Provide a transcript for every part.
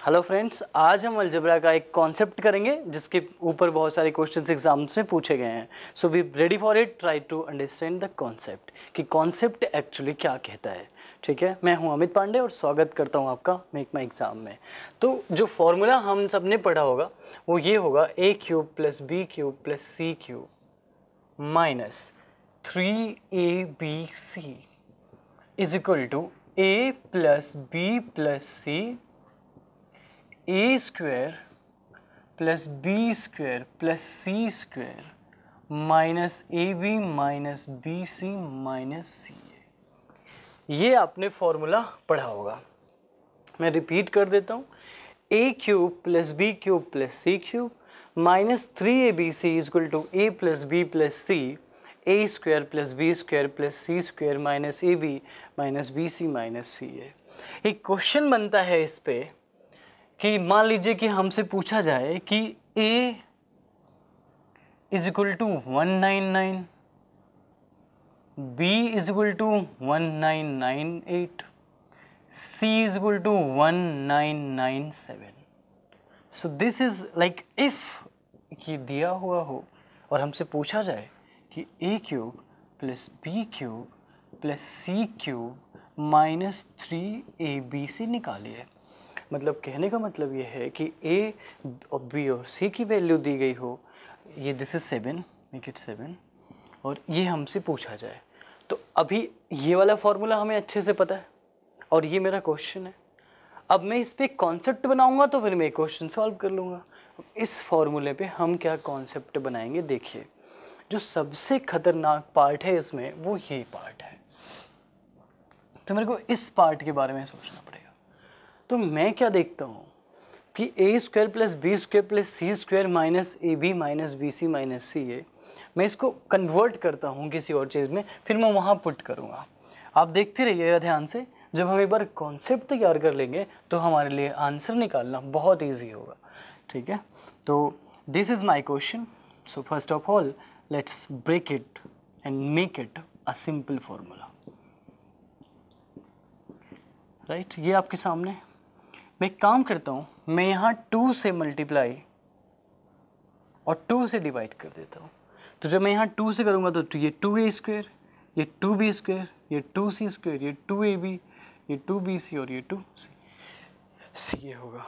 Hello friends, आज हम algebra का एक कॉन्सेप्ट करेंगे जिसके ऊपर बहुत सारे क्वेश्चंस एग्जाम्स में पूछे गए हैं। So be ready for it, try to understand the concept कि कॉन्सेप्ट एक्चुअली क्या कहता है। ठीक है, मैं हूं अमित पांडे और स्वागत करता हूं आपका मेक माई एग्जाम में। तो जो फॉर्मूला हम सब ने पढ़ा होगा वो ये होगा a cube plus B cube plus C cube minus 3abc is equal to a plus B plus C A square plus B square plus C square minus A B minus B C minus C A. ये आपने formula पढ़ा होगा, मैं repeat कर देता हूँ। A cube plus B cube plus C cube minus 3abc is equal to A plus B plus C A square plus B square plus C square minus A B minus B C minus C A. एक question बनता है इस पे कि मान लीजिए कि हमसे पूछा जाए कि a is equal to 199, b is equal to 1998, c is equal to 1997। So this is like if ये दिया हुआ हो और हमसे पूछा जाए कि a cube plus B cube plus C cube minus 3abc निकालिए। मतलब कहने का मतलब ये है कि ए और बी और सी की वैल्यू दी गई हो, ये दिस इज 7, मेक इट 7, और ये हमसे पूछा जाए। तो अभी ये वाला फॉर्मूला हमें अच्छे से पता है और ये मेरा क्वेश्चन है। अब मैं इस पे कॉन्सेप्ट बनाऊंगा तो फिर मैं क्वेश्चन सॉल्व कर लूँगा। इस फॉर्मूले पे हम क्या कॉन्सेप्ट बनाएंगे, देखिए जो सबसे खतरनाक पार्ट है इसमें वो ये पार्ट है। तो मेरे को इस पार्ट के बारे में सोचना पड़ेगा। तो मैं क्या देखता हूँ कि A square plus B square plus C square minus A B minus B C minus C A, मैं इसको कन्वर्ट करता हूँ किसी और चीज़ में, फिर मैं वहाँ पुट करूँगा। आप देखते रहिएगा ध्यान से। जब हम एक बार कॉन्सेप्ट तैयार कर लेंगे तो हमारे लिए आंसर निकालना बहुत ईजी होगा। ठीक है, तो this is my question. So first of all let's break it and make it a simple formula. Right, ये आपके सामने। मैं एक काम करता हूँ, मैं यहाँ 2 से मल्टीप्लाई और 2 से डिवाइड कर देता हूँ। तो जब मैं यहाँ 2 से करूँगा तो ये 2a स्क्वायर, ये 2b स्क्वायर, ये 2c स्क्वायर, ये 2ab, ये 2bc और ये 2c होगा।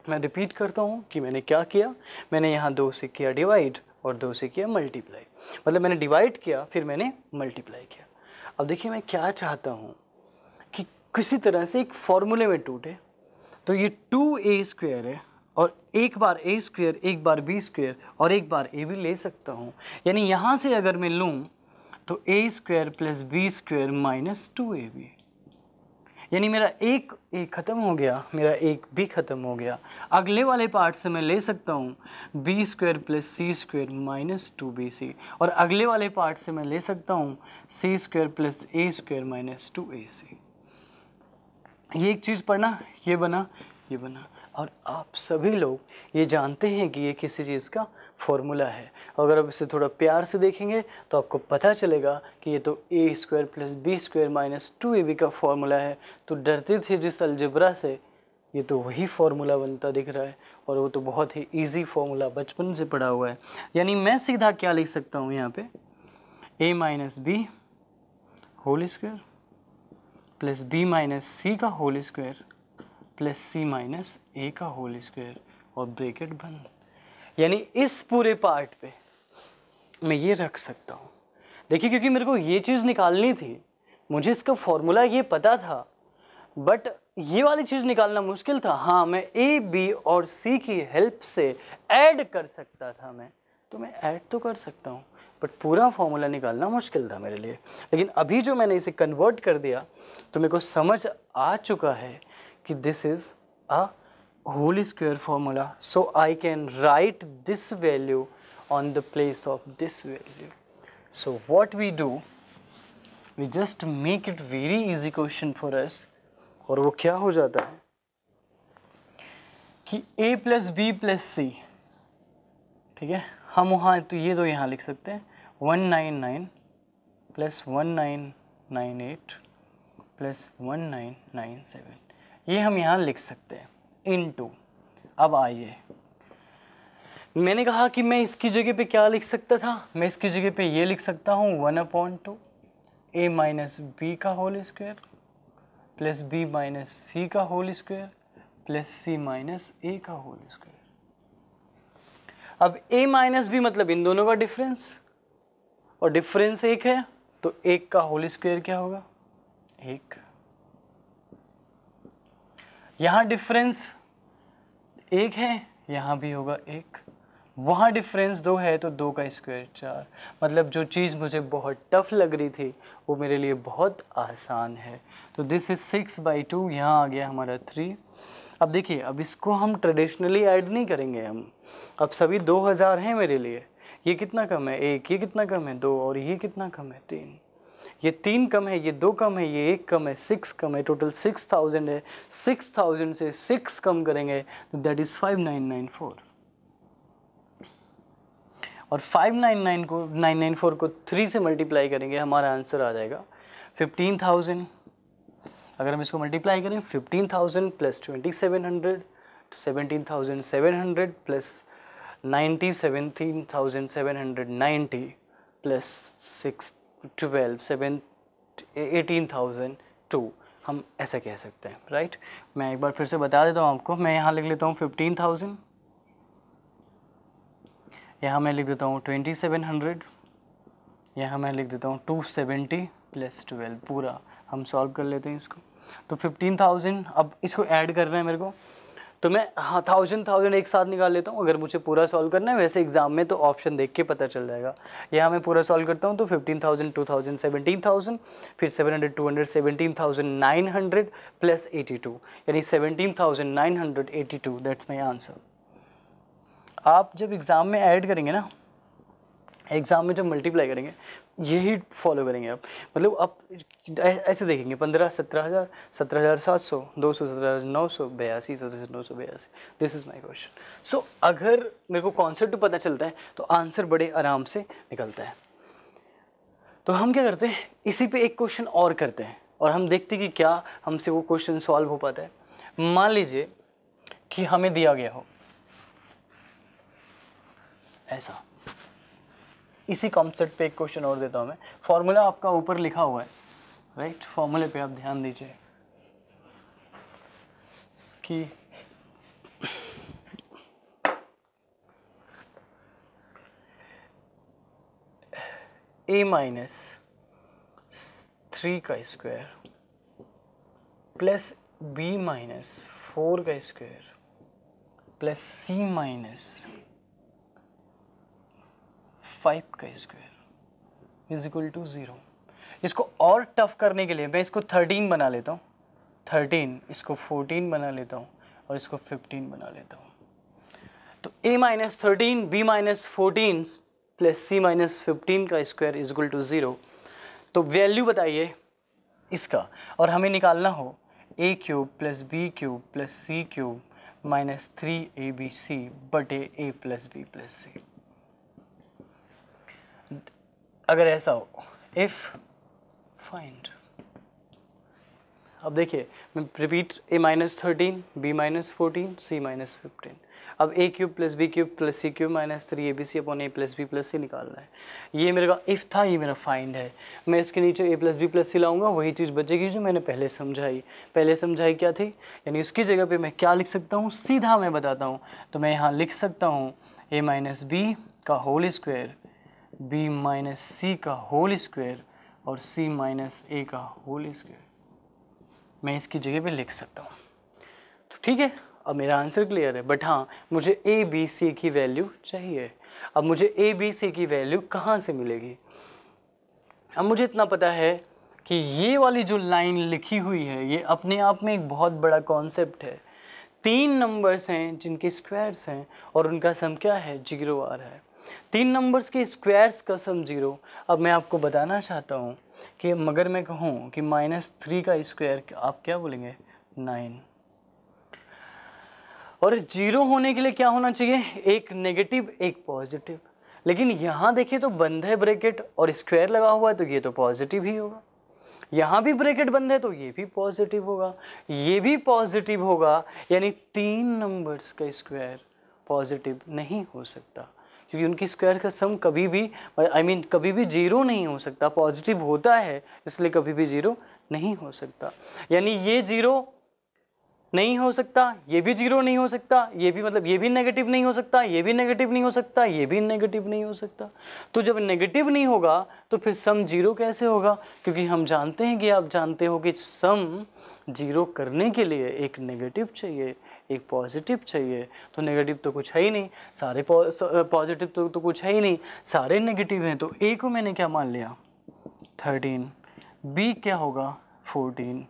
मैं रिपीट करता हूँ कि मैंने क्या किया। मैंने यहाँ 2 से किया डिवाइड और 2 से किया मल्टीप्लाई। मतलब मैंने डिवाइड किया फिर मैंने मल्टीप्लाई किया। अब देखिए मैं क्या चाहता हूँ कि किसी तरह से एक फॉर्मूले में टूटे। तो ये 2a स्क्वायर है और एक बार a स्क्वायर, एक बार b स्क्वायर और एक बार a भी ले सकता हूँ। यानी यहाँ से अगर मैं लूँ तो a square plus B square minus 2ab, यानी मेरा एक a ख़त्म हो गया, मेरा एक b ख़त्म हो गया। अगले वाले पार्ट से मैं ले सकता हूँ b square plus C square minus 2bc, और अगले वाले पार्ट से मैं ले सकता हूँ c square plus a square minus 2ac। ये एक चीज़ पढ़ना, ये बना, ये बना। और आप सभी लोग ये जानते हैं कि ये किसी चीज़ का फॉर्मूला है। अगर आप इसे थोड़ा प्यार से देखेंगे तो आपको पता चलेगा कि ये तो a square plus B square minus 2ab का फॉर्मूला है। तो डरते थे जिस अलजेब्रा से, ये तो वही फॉर्मूला बनता दिख रहा है, और वो तो बहुत ही ईजी फॉर्मूला बचपन से पढ़ा हुआ है। यानी मैं सीधा क्या लिख सकता हूँ यहाँ पे, a minus B whole square plus B minus C का whole square plus C minus A का होल स्क्वायर और ब्रैकेट बंद। यानी इस पूरे पार्ट पे मैं ये रख सकता हूँ। देखिए क्योंकि मेरे को ये चीज़ निकालनी थी, मुझे इसका फॉर्मूला ये पता था, बट ये वाली चीज़ निकालना मुश्किल था। हाँ, मैं ए बी और सी की हेल्प से ऐड कर सकता था, तो मैं ऐड तो कर सकता हूँ, बट पूरा फॉर्मूला निकालना मुश्किल था मेरे लिए। लेकिन अभी जो मैंने इसे कन्वर्ट कर दिया तो मेरे को समझ आ चुका है कि this is a whole square formula, so I can write this value on the place of this value. So what we do, we just make it very easy question for us. और वो क्या हो जाता है कि a plus B plus C, ठीक है, हम वहाँ तो ये तो यहाँ लिख सकते हैं 199 प्लस 1998 प्लस 1997। ये हम यहाँ लिख सकते हैं इनटू। अब आइए, मैंने कहा कि मैं इसकी जगह पे क्या लिख सकता था, मैं इसकी जगह पे ये लिख सकता हूँ 1/2 a माइनस बी का whole square plus B minus C का whole square plus C minus A का होल स्क्वायर। अब a माइनस बी मतलब इन दोनों का डिफरेंस, और डिफरेंस 1 है तो 1 का होल स्क्वायर क्या होगा 1। यहाँ डिफरेंस 1 है, यहाँ भी होगा 1। वहाँ डिफरेंस 2 है तो 2 का स्क्वायर 4। मतलब जो चीज़ मुझे बहुत टफ लग रही थी वो मेरे लिए बहुत आसान है। तो दिस इज 6/2, यहाँ आ गया हमारा 3। अब देखिए, अब इसको हम ट्रेडिशनली ऐड नहीं करेंगे हम, अब सभी 2000 हैं मेरे लिए। ये कितना कम है 1, ये कितना कम है 2, और ये कितना कम है 3। ये 3 कम है, ये 2 कम है, ये 1 कम है, 6 कम है, टोटल 6000 है। 6000 से 6 कम करेंगे तो दैट इज 5994। और 994 को 3 से मल्टीप्लाई करेंगे, हमारा आंसर आ जाएगा 15000। अगर हम इसको मल्टीप्लाई करें 15000 प्लस 2700, 17700 प्लस 17790 प्लस 18002, हम ऐसा कह सकते हैं, राइट। मैं एक बार फिर से बता देता हूँ आपको, मैं यहाँ लिख लेता हूँ 15000, यहाँ मैं लिख देता हूँ 2700, यहाँ मैं लिख देता हूँ 270 प्लस 12, पूरा हम सॉल्व कर लेते हैं इसको। तो 15000, अब इसको ऐड करना है मेरे को, तो मैं 1000 एक साथ निकाल लेता हूँ अगर मुझे पूरा सॉल्व करना है। वैसे एग्जाम में तो ऑप्शन देख के पता चल जाएगा। यहाँ मैं पूरा सॉल्व करता हूँ तो 15000, 2000, 17000, फिर 700, 200, 17900 प्लस 82, यानी 17982, दैट्स माई आंसर। आप जब एग्ज़ाम में ऐड करेंगे ना, एग्ज़ाम में जब मल्टीप्लाई करेंगे यही फॉलो करेंगे आप। मतलब आप ऐसे देखेंगे 15, 17000, 17700, 200, 17900, 82, 17982। This is my question. So अगर मेरे को कॉन्सेप्ट पता चलता है तो आंसर बड़े आराम से निकलता है। तो हम क्या करते हैं, इसी पे एक क्वेश्चन और करते हैं और हम देखते हैं कि क्या हमसे वो क्वेश्चन सॉल्व हो पाता है। मान लीजिए कि हमें दिया गया हो ऐसा, इसी कॉन्सेप्ट पे एक क्वेश्चन और देता हूँ मैं। फॉर्मूला आपका ऊपर लिखा हुआ है, राइट। फॉर्मूले पे आप ध्यान दीजिए कि a माइनस 3 का स्क्वायर प्लस b माइनस 4 का स्क्वायर प्लस c माइनस 5 का स्क्वायर इज इक्वल टू 0। इसको और टफ करने के लिए मैं इसको 13 बना लेता हूँ, 13, इसको 14 बना लेता हूँ और इसको 15 बना लेता हूँ। तो a minus 13, b minus 14 plus c minus 15 का स्क्वायर इज इक्वल टू 0। तो वैल्यू बताइए इसका, और हमें निकालना हो a cube plus B cube plus C cube minus 3abc बटे a plus B plus C. अगर ऐसा हो, इफ फाइंड, अब देखिए मैं repeat, a minus 13, b minus 14, c minus 15। अब a cube plus B cube plus C cube minus 3abc upon a plus B plus C निकालना है। ये मेरे का इफ था, ये मेरा फाइंड है। मैं इसके नीचे a प्लस बी प्लस सी लाऊंगा, वही चीज़ बचेगी जो मैंने पहले समझाई क्या थी, यानी उसकी जगह पे मैं क्या लिख सकता हूँ, सीधा मैं बताता हूँ। तो मैं यहाँ लिख सकता हूँ a माइनस बी का whole square, b minus C का होल स्क्वायर और c माइनस a का होल स्क्वायर, मैं इसकी जगह पे लिख सकता हूँ। तो ठीक है, अब मेरा आंसर क्लियर है। बट हाँ, मुझे a b c की वैल्यू चाहिए। अब मुझे a b c की वैल्यू कहाँ से मिलेगी? अब मुझे इतना पता है कि ये वाली जो लाइन लिखी हुई है ये अपने आप में एक बहुत बड़ा कॉन्सेप्ट है। 3 नंबर्स हैं जिनके स्क्वायर्स हैं और उनका सम क्या है, 0 आ रहा है। 3 नंबर्स के स्क्वायर्स का सम 0। अब मैं आपको बताना चाहता हूँ कि मगर मैं कहूँ कि -3 का स्क्वायर, आप क्या बोलेंगे, 9। और 0 होने के लिए क्या होना चाहिए, एक नेगेटिव एक पॉजिटिव। लेकिन यहाँ देखिए तो बंद है ब्रैकेट और स्क्वायर लगा हुआ है, तो ये तो पॉजिटिव ही होगा। यहाँ भी ब्रैकेट बंद है तो ये भी पॉजिटिव होगा, ये भी पॉजिटिव होगा, यानी 3 नंबर्स का स्क्वायर पॉजिटिव नहीं हो सकता, क्योंकि उनकी स्क्वायर का सम कभी भी कभी भी जीरो नहीं हो सकता। पॉजिटिव होता है इसलिए कभी भी जीरो नहीं हो सकता, यानी ये जीरो नहीं हो सकता, ये भी जीरो नहीं हो सकता, ये भी ये भी नेगेटिव नहीं हो सकता, ये भी नेगेटिव नहीं हो सकता, ये भी नेगेटिव नहीं हो सकता। तो जब नेगेटिव नहीं होगा तो फिर सम जीरो कैसे होगा? क्योंकि हम जानते हैं कि आप जानते हो कि सम जीरो करने के लिए एक नेगेटिव चाहिए, एक पॉजिटिव चाहिए। तो नेगेटिव तो कुछ है ही नहीं, सारे पॉजिटिव तो कुछ है ही नहीं, सारे नेगेटिव हैं। तो ए को मैंने क्या मान लिया 13, बी क्या होगा 14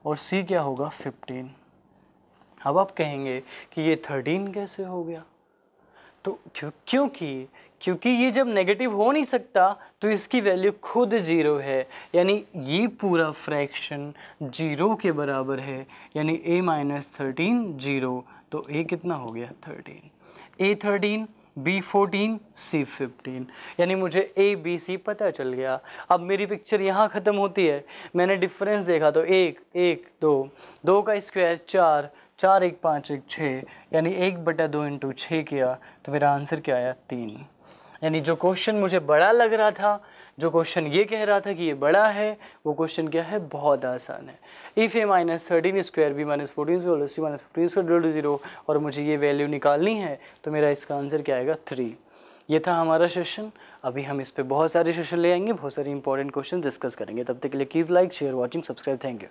और सी क्या होगा 15। अब आप कहेंगे कि ये 13 कैसे हो गया? तो क्योंकि ये जब नेगेटिव हो नहीं सकता तो इसकी वैल्यू खुद जीरो है, यानी ये पूरा फ्रैक्शन जीरो के बराबर है, यानी a माइनस 13 जीरो। तो a कितना हो गया 13, a 13, b 14, c 15, यानी मुझे a b c पता चल गया। अब मेरी पिक्चर यहाँ ख़त्म होती है, मैंने डिफरेंस देखा तो 1 1 2, 2 का स्क्वायर 4, 4 1 5 1 6, यानी 1/2 इंटू 6 किया तो मेरा आंसर क्या आया 3। यानी जो क्वेश्चन मुझे बड़ा लग रहा था, जो क्वेश्चन ये कह रहा था कि ये बड़ा है, वो क्वेश्चन क्या है, बहुत आसान है। If a minus 13 square b minus 14 square c minus 15 square 0 और मुझे ये वैल्यू निकालनी है तो मेरा इसका आंसर क्या आएगा 3। ये था हमारा सेशन। अभी हम इस पे बहुत सारे सेशन ले आएंगे, बहुत सारे इंपॉर्टेंट क्वेश्चन डिस्कस करेंगे। तब तक के लिए keep like share watching subscribe. Thank you.